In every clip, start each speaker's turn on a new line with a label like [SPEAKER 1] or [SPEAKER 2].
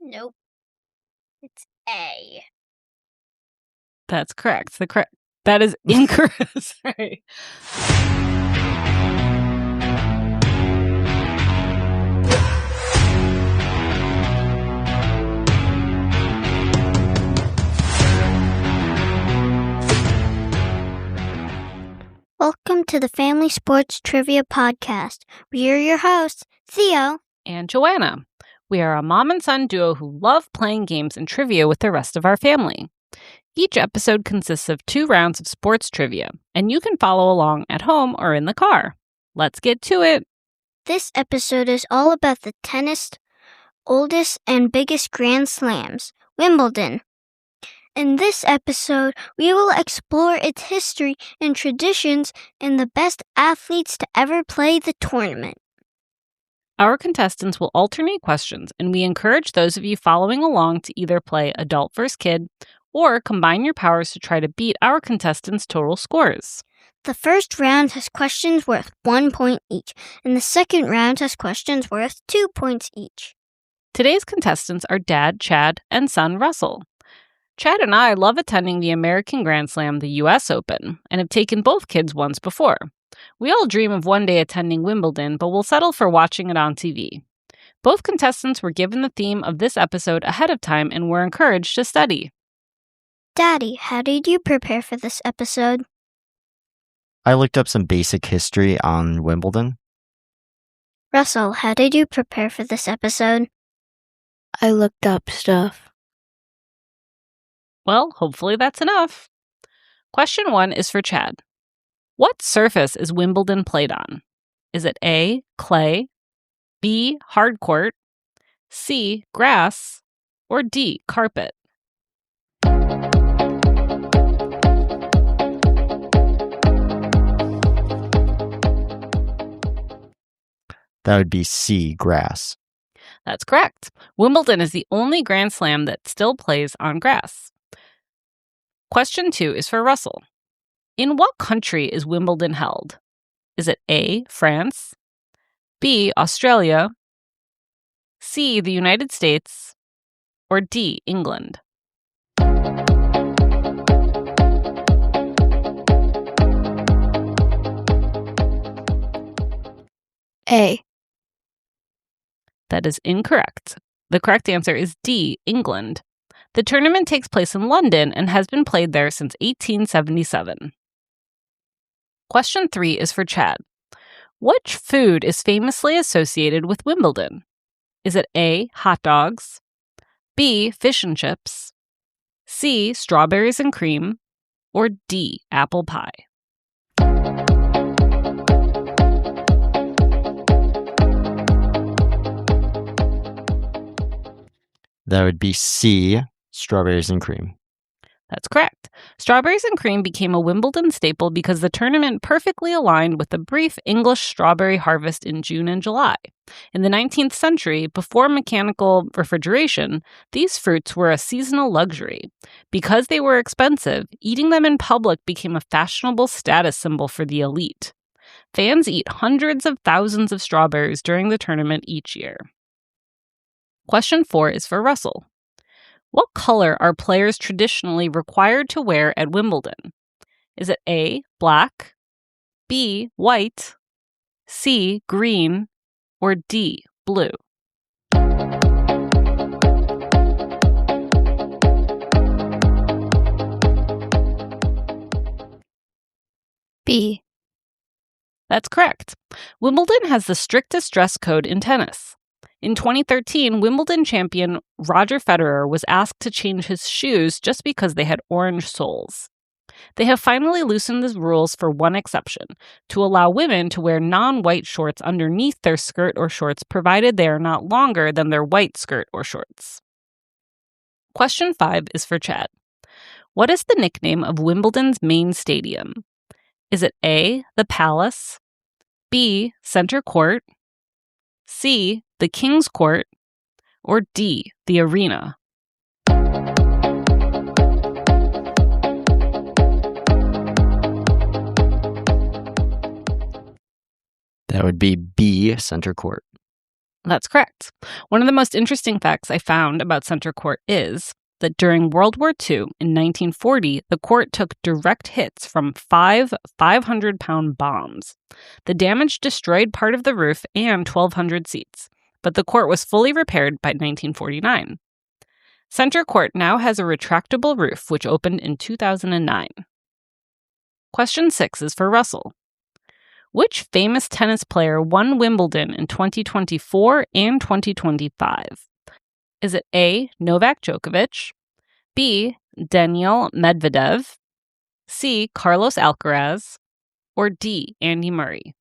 [SPEAKER 1] Nope. It's A.
[SPEAKER 2] That's correct. That is incorrect. Sorry.
[SPEAKER 1] Welcome to the Family Sports Trivia Podcast. We are your hosts, Theo
[SPEAKER 2] and Joanna. We are a mom and son duo who love playing games and trivia with the rest of our family. Each episode consists of 2 rounds of sports trivia, and you can follow along at home or in the car. Let's get to it.
[SPEAKER 1] This episode is all about the tennis oldest and biggest Grand Slams, Wimbledon. In this episode, we will explore its history and traditions and the best athletes to ever play the tournament.
[SPEAKER 2] Our contestants will alternate questions, and we encourage those of you following along to either play adult vs. kid or combine your powers to try to beat our contestants' total scores.
[SPEAKER 1] The first round has questions worth 1 point each, and the second round has questions worth 2 points each.
[SPEAKER 2] Today's contestants are Dad, Chad, and son, Russell. Chad and I love attending the American Grand Slam, the U.S. Open, and have taken both kids once before. We all dream of one day attending Wimbledon, but we'll settle for watching it on TV. Both contestants were given the theme of this episode ahead of time and were encouraged to study.
[SPEAKER 1] Daddy, how did you prepare for this episode?
[SPEAKER 3] I looked up some basic history on Wimbledon.
[SPEAKER 1] Russell, how did you prepare for this episode?
[SPEAKER 4] I looked up stuff.
[SPEAKER 2] Well, hopefully that's enough. Question 1 is for Chad. What surface is Wimbledon played on? Is it A, clay, B, hard court, C, grass, or D, carpet?
[SPEAKER 3] That would be C, grass.
[SPEAKER 2] That's correct. Wimbledon is the only Grand Slam that still plays on grass. Question 2 is for Russell. In what country is Wimbledon held? Is it A, France, B, Australia, C, the United States, or D, England?
[SPEAKER 4] A.
[SPEAKER 2] That is incorrect. The correct answer is D, England. The tournament takes place in London and has been played there since 1877. Question 3 is for Chad. Which food is famously associated with Wimbledon? Is it A, hot dogs, B, fish and chips, C, strawberries and cream, or D, apple pie?
[SPEAKER 3] That would be C, strawberries and cream.
[SPEAKER 2] That's correct. Strawberries and cream became a Wimbledon staple because the tournament perfectly aligned with the brief English strawberry harvest in June and July. In the 19th century, before mechanical refrigeration, these fruits were a seasonal luxury. Because they were expensive, eating them in public became a fashionable status symbol for the elite. Fans eat hundreds of thousands of strawberries during the tournament each year. Question 4 is for Russell. What color are players traditionally required to wear at Wimbledon? Is it A, black, B, white, C, green, or D, blue?
[SPEAKER 4] B.
[SPEAKER 2] That's correct. Wimbledon has the strictest dress code in tennis. In 2013, Wimbledon champion Roger Federer was asked to change his shoes just because they had orange soles. They have finally loosened the rules for one exception, to allow women to wear non-white shorts underneath their skirt or shorts provided they are not longer than their white skirt or shorts. Question 5 is for Chad. What is the nickname of Wimbledon's main stadium? Is it A, the Palace, B, Center Court, C, the King's Court, or D, the Arena?
[SPEAKER 3] That would be B, center court.
[SPEAKER 2] That's correct. One of the most interesting facts I found about center court is that during World War II in 1940, the court took direct hits from 500-pound bombs. The damage destroyed part of the roof and 1,200 seats, but the court was fully repaired by 1949. Center court now has a retractable roof, which opened in 2009. Question 6 is for Russell. Which famous tennis player won Wimbledon in 2024 and 2025? Is it A, Novak Djokovic, B, Daniil Medvedev, C, Carlos Alcaraz, or D, Andy Murray?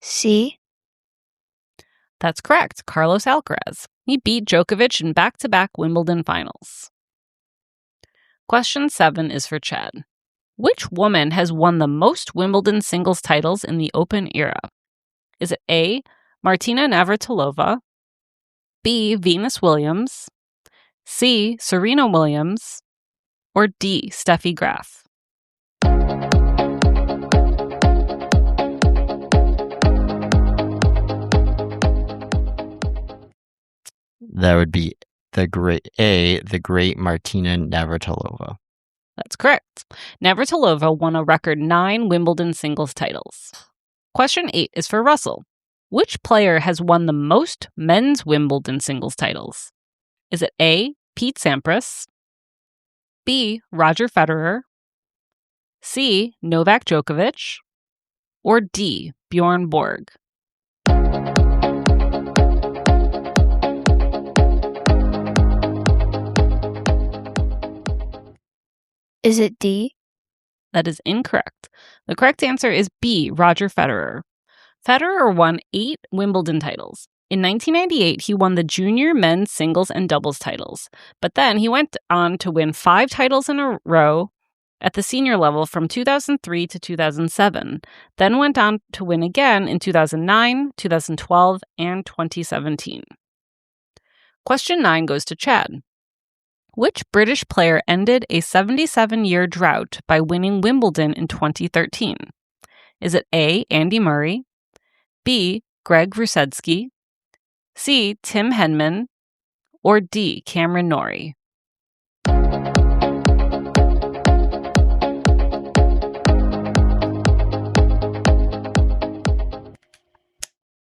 [SPEAKER 4] C.
[SPEAKER 2] That's correct, Carlos Alcaraz. He beat Djokovic in back-to-back Wimbledon finals. Question 7 is for Chad. Which woman has won the most Wimbledon singles titles in the Open era? Is it A, Martina Navratilova, B, Venus Williams, C, Serena Williams, or D, Steffi Graf?
[SPEAKER 3] That would be the great Martina Navratilova.
[SPEAKER 2] That's correct. Navratilova won a record 9 Wimbledon singles titles. Question 8 is for Russell. Which player has won the most men's Wimbledon singles titles? Is it A, Pete Sampras, B, Roger Federer, C, Novak Djokovic, or D, Bjorn Borg?
[SPEAKER 4] Is it D?
[SPEAKER 2] That is incorrect. The correct answer is B, Roger Federer. Federer won 8 Wimbledon titles. In 1998, he won the junior men's singles and doubles titles, but then he went on to win 5 titles in a row at the senior level from 2003 to 2007, then went on to win again in 2009, 2012, and 2017. Question 9 goes to Chad. Which British player ended a 77-year drought by winning Wimbledon in 2013? Is it A, Andy Murray, B, Greg Rusedski, C, Tim Henman, or D, Cameron Norrie?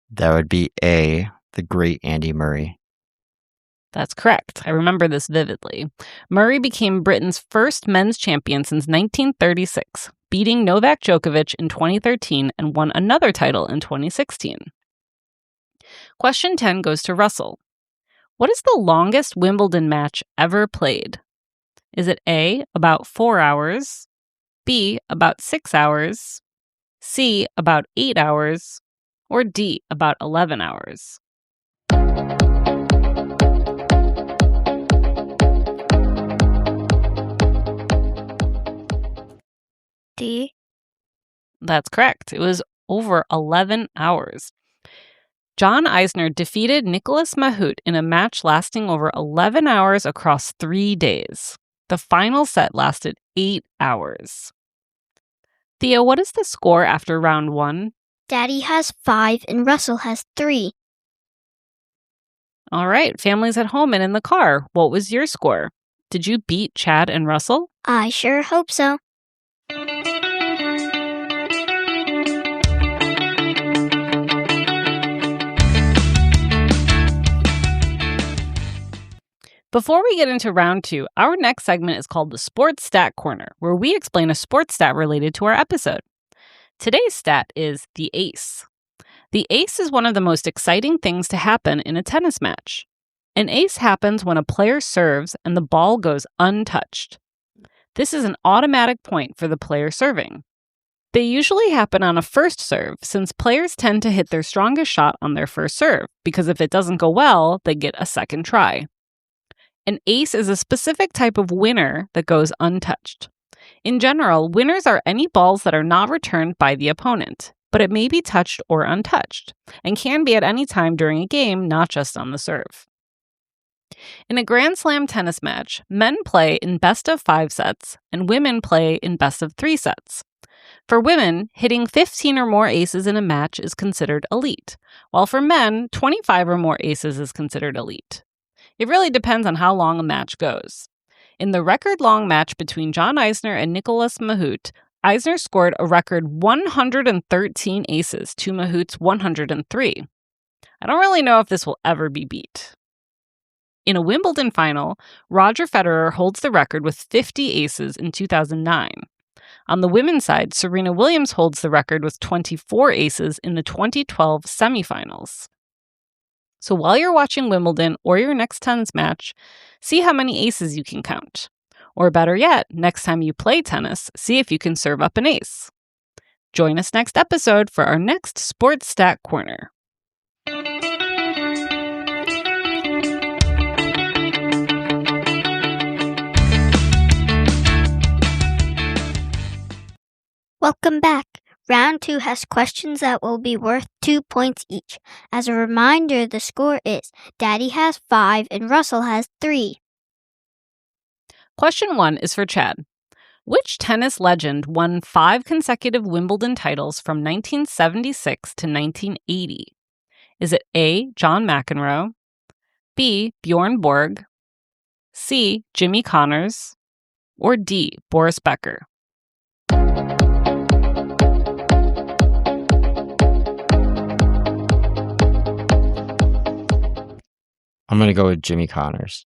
[SPEAKER 3] That would be A, the great Andy Murray.
[SPEAKER 2] That's correct. I remember this vividly. Murray became Britain's first men's champion since 1936, beating Novak Djokovic in 2013 and won another title in 2016. Question 10 goes to Russell. What is the longest Wimbledon match ever played? Is it A, about 4 hours, B, about 6 hours, C, about 8 hours, or D, about 11 hours?
[SPEAKER 4] D.
[SPEAKER 2] That's correct. It was over 11 hours. John Isner defeated Nicolas Mahut in a match lasting over 11 hours across 3 days. The final set lasted 8 hours. Thea, what is the score after round 1?
[SPEAKER 1] Daddy has 5 and Russell has 3.
[SPEAKER 2] All right, families at home and in the car, what was your score? Did you beat Chad and Russell?
[SPEAKER 1] I sure hope so.
[SPEAKER 2] Before we get into round 2, our next segment is called the Sports Stat Corner, where we explain a sports stat related to our episode. Today's stat is the ace. The ace is one of the most exciting things to happen in a tennis match. An ace happens when a player serves and the ball goes untouched. This is an automatic point for the player serving. They usually happen on a first serve, since players tend to hit their strongest shot on their first serve, because if it doesn't go well, they get a second try. An ace is a specific type of winner that goes untouched. In general, winners are any balls that are not returned by the opponent, but it may be touched or untouched, and can be at any time during a game, not just on the serve. In a Grand Slam tennis match, men play in best-of-5 sets and women play in best-of-3 sets. For women, hitting 15 or more aces in a match is considered elite, while for men, 25 or more aces is considered elite. It really depends on how long a match goes. In the record-long match between John Isner and Nicolas Mahut, Isner scored a record 113 aces to Mahut's 103. I don't really know if this will ever be beat. In a Wimbledon final, Roger Federer holds the record with 50 aces in 2009. On the women's side, Serena Williams holds the record with 24 aces in the 2012 semifinals. So while you're watching Wimbledon or your next tennis match, see how many aces you can count. Or better yet, next time you play tennis, see if you can serve up an ace. Join us next episode for our next Sports Stat Corner.
[SPEAKER 1] Welcome back. Round 2 has questions that will be worth 2 points each. As a reminder, the score is Daddy has 5 and Russell has 3.
[SPEAKER 2] Question 1 is for Chad. Which tennis legend won 5 consecutive Wimbledon titles from 1976 to 1980? Is it A. John McEnroe, B. Bjorn Borg, C. Jimmy Connors, or D. Boris Becker?
[SPEAKER 3] I'm going to go with Jimmy Connors.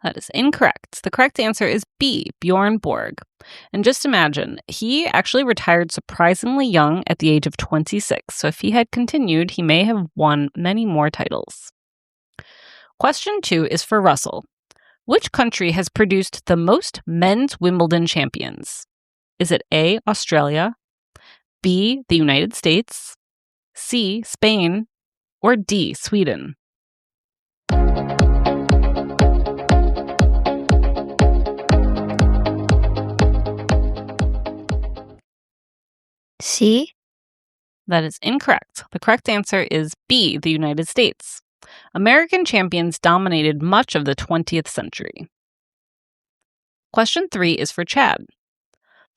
[SPEAKER 2] That is incorrect. The correct answer is B, Bjorn Borg. And just imagine, he actually retired surprisingly young at the age of 26. So if he had continued, he may have won many more titles. Question 2 is for Russell. Which country has produced the most men's Wimbledon champions? Is it A, Australia, B, the United States, C, Spain, or D, Sweden?
[SPEAKER 4] C?
[SPEAKER 2] That is incorrect. The correct answer is B, the United States. American champions dominated much of the 20th century. Question 3 is for Chad.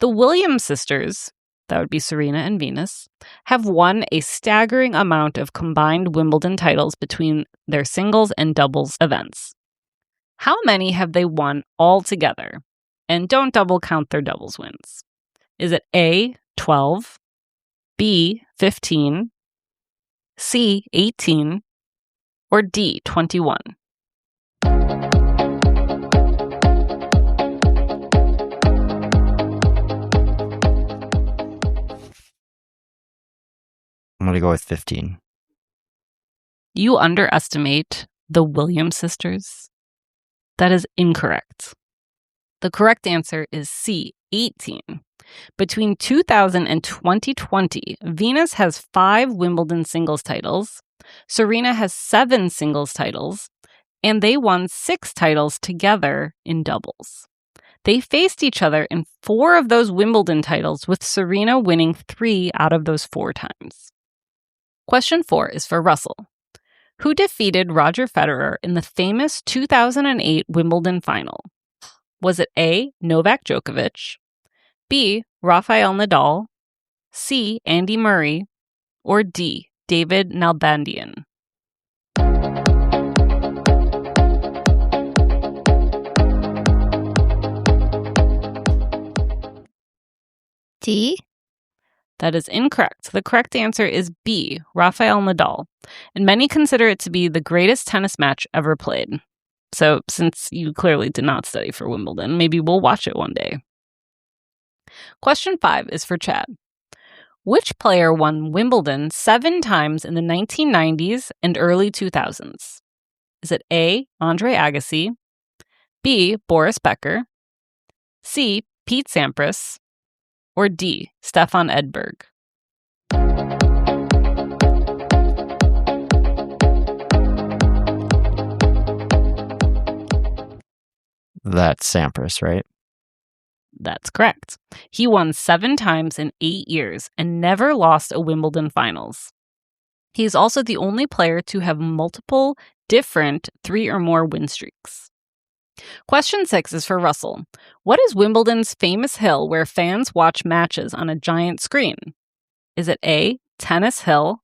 [SPEAKER 2] The Williams sisters, that would be Serena and Venus, have won a staggering amount of combined Wimbledon titles between their singles and doubles events. How many have they won altogether? And don't double count their doubles wins. Is it A, 12, B, 15, C, 18, or D, 21?
[SPEAKER 3] I'm going to go with 15.
[SPEAKER 2] You underestimate the Williams sisters. That is incorrect. The correct answer is C, 18. Between 2000 and 2020, Venus has 5 Wimbledon singles titles, Serena has 7 singles titles, and they won 6 titles together in doubles. They faced each other in 4 of those Wimbledon titles, with Serena winning 3 out of those 4 times. Question 4 is for Russell. Who defeated Roger Federer in the famous 2008 Wimbledon final? Was it A, Novak Djokovic, B, Rafael Nadal, C, Andy Murray, or D, David Nalbandian?
[SPEAKER 4] D?
[SPEAKER 2] That is incorrect. The correct answer is B, Rafael Nadal, and many consider it to be the greatest tennis match ever played. So since you clearly did not study for Wimbledon, maybe we'll watch it one day. Question 5 is for Chad. Which player won Wimbledon 7 times in the 1990s and early 2000s? Is it A, Andre Agassi, B, Boris Becker, C, Pete Sampras, or D, Stefan Edberg?
[SPEAKER 3] That's Sampras, right?
[SPEAKER 2] That's correct. He won 7 times in 8 years and never lost a Wimbledon finals. He is also the only player to have multiple different 3 or more win streaks. Question 6 is for Russell. What is Wimbledon's famous hill where fans watch matches on a giant screen? Is it A, Tennis Hill,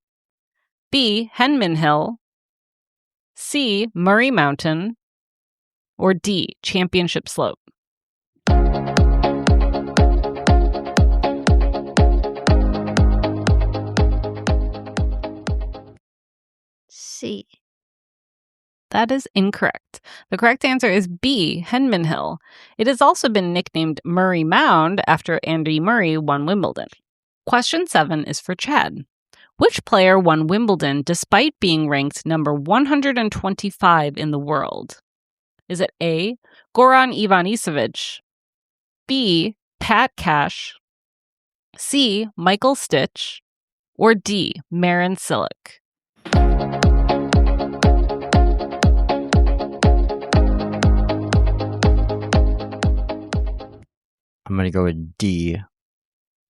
[SPEAKER 2] B, Henman Hill, C, Murray Mountain, or D, Championship Slope?
[SPEAKER 4] C.
[SPEAKER 2] That is incorrect. The correct answer is B, Henman Hill. It has also been nicknamed Murray Mound after Andy Murray won Wimbledon. Question 7 is for Chad. Which player won Wimbledon despite being ranked number 125 in the world? Is it A, Goran Ivanisevic, B, Pat Cash, C, Michael Stitch, or D, Marin Cilic?
[SPEAKER 3] I'm going to go with D.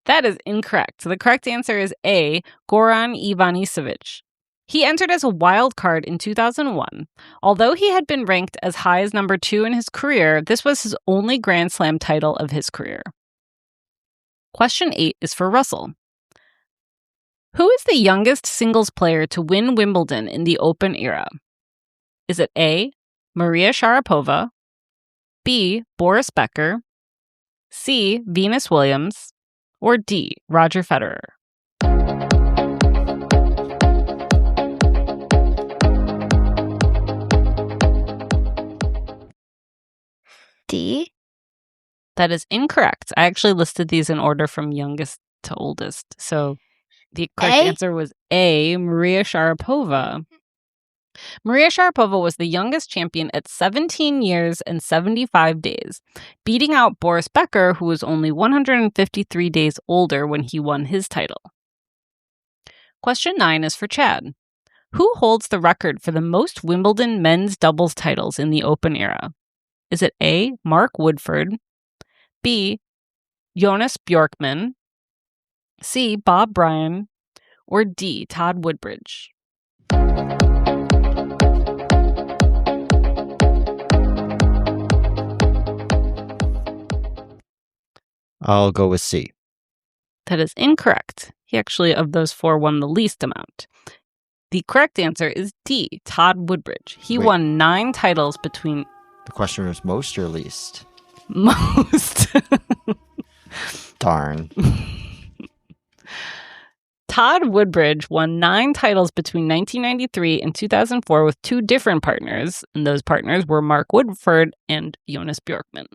[SPEAKER 2] That is incorrect. So the correct answer is A, Goran Ivanisevic. He entered as a wild card in 2001. Although he had been ranked as high as number 2 in his career, this was his only Grand Slam title of his career. Question 8 is for Russell. Who is the youngest singles player to win Wimbledon in the Open era? Is it A, Maria Sharapova, B, Boris Becker, C, Venus Williams, or D, Roger Federer?
[SPEAKER 4] D.
[SPEAKER 2] That is incorrect. I actually listed these in order from youngest to oldest. So the correct answer was A, Maria Sharapova. Maria Sharapova was the youngest champion at 17 years and 75 days, beating out Boris Becker, who was only 153 days older when he won his title. Question 9 is for Chad. Who holds the record for the most Wimbledon men's doubles titles in the Open era? Is it A, Mark Woodford, B, Jonas Bjorkman, C, Bob Bryan, or D, Todd Woodbridge?
[SPEAKER 3] I'll go with C.
[SPEAKER 2] That is incorrect. He actually, of those 4, won the least amount. The correct answer is D, Todd Woodbridge. He won 9 titles between...
[SPEAKER 3] The question was most or least?
[SPEAKER 2] Most.
[SPEAKER 3] Darn.
[SPEAKER 2] Todd Woodbridge won 9 titles between 1993 and 2004 with 2 different partners, and those partners were Mark Woodford and Jonas Bjorkman.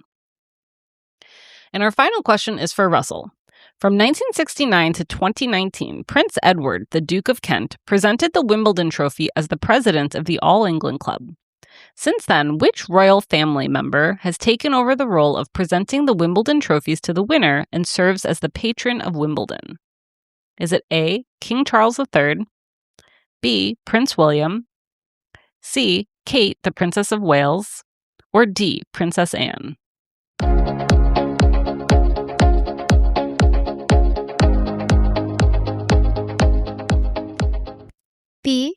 [SPEAKER 2] And our final question is for Russell. From 1969 to 2019, Prince Edward, the Duke of Kent, presented the Wimbledon trophy as the president of the All England Club. Since then, which royal family member has taken over the role of presenting the Wimbledon trophies to the winner and serves as the patron of Wimbledon? Is it A, King Charles III, B, Prince William, C, Kate, the Princess of Wales, or D, Princess Anne?
[SPEAKER 4] B.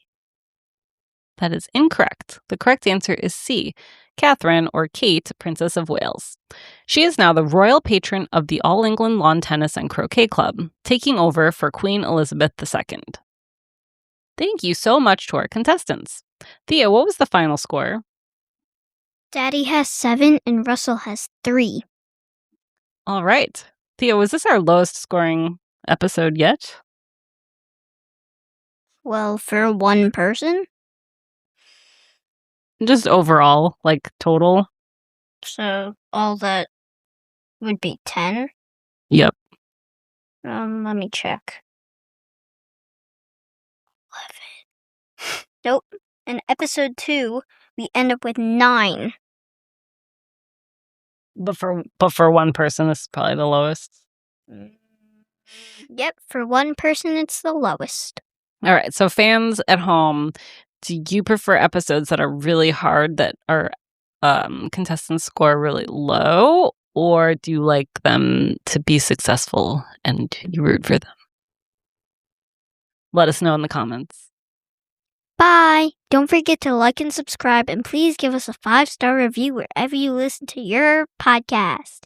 [SPEAKER 2] That is incorrect. The correct answer is C, Catherine, or Kate, Princess of Wales. She is now the royal patron of the All England Lawn Tennis and Croquet Club, taking over for Queen Elizabeth II. Thank you so much to our contestants. Thea, what was the final score?
[SPEAKER 1] Daddy has 7 and Russell has 3.
[SPEAKER 2] All right. Thea, was this our lowest scoring episode yet?
[SPEAKER 1] Well, for one person.
[SPEAKER 2] Just overall, like total?
[SPEAKER 1] So all that would be 10.
[SPEAKER 2] Yep.
[SPEAKER 1] Let me check. 11. Nope. In episode 2, we end up with 9.
[SPEAKER 2] But for one person, this is probably the lowest.
[SPEAKER 1] Yep, for one person, it's the lowest.
[SPEAKER 2] All right, so fans at home, do you prefer episodes that are really hard, that our contestants score really low, or do you like them to be successful and you root for them? Let us know in the comments.
[SPEAKER 1] Bye! Don't forget to like and subscribe, and please give us a 5-star review wherever you listen to your podcast.